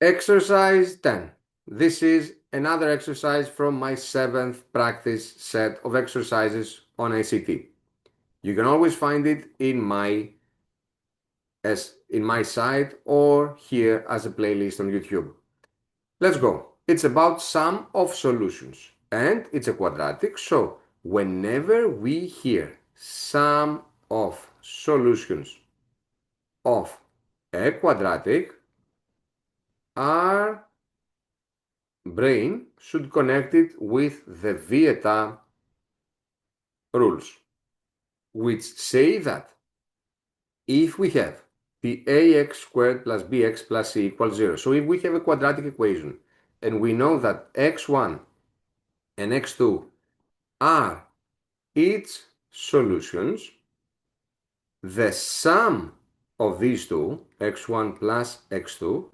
Exercise 10. This is another exercise from my 7th practice set of exercises on s7e10. You can always find it in my site or here as a playlist on YouTube. Let's go. It's about sum of solutions and it's a quadratic, so whenever we hear sum of solutions of a quadratic, our brain should connect it with the Vieta rules, which say that if we have the ax squared plus bx plus c equals 0, so if we have a quadratic equation and we know that x1 and x2 are its solutions, the sum of these two, x1 plus x2,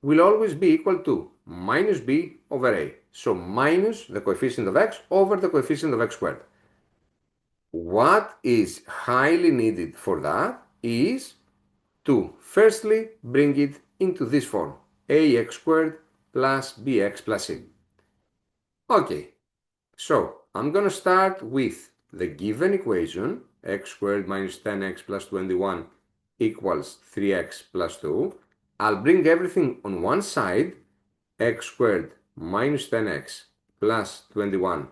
will always be equal to minus b over a. So minus the coefficient of x over the coefficient of x squared. What is highly needed for that is to firstly bring it into this form, ax squared plus bx plus c. Okay, so I'm going to start with the given equation, x squared minus 10x plus 21 equals 3x plus 2. I'll bring everything on one side, x squared minus 10x plus 21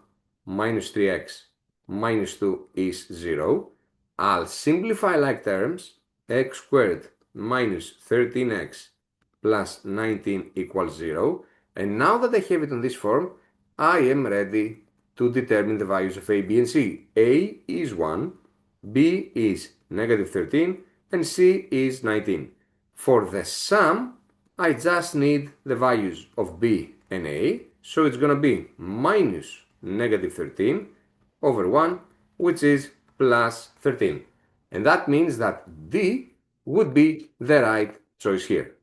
minus 3x minus 2 is 0. I'll simplify like terms, x squared minus 13x plus 19 equals 0. And now that I have it in this form, I am ready to determine the values of a, b, and c. A is 1, b is negative 13, and c is 19. For the sum, I just need the values of b and a, so it's going to be minus negative 13 over 1, which is plus 13. And that means that D would be the right choice here.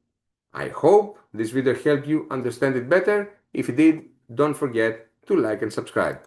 I hope this video helped you understand it better. If it did, don't forget to like and subscribe.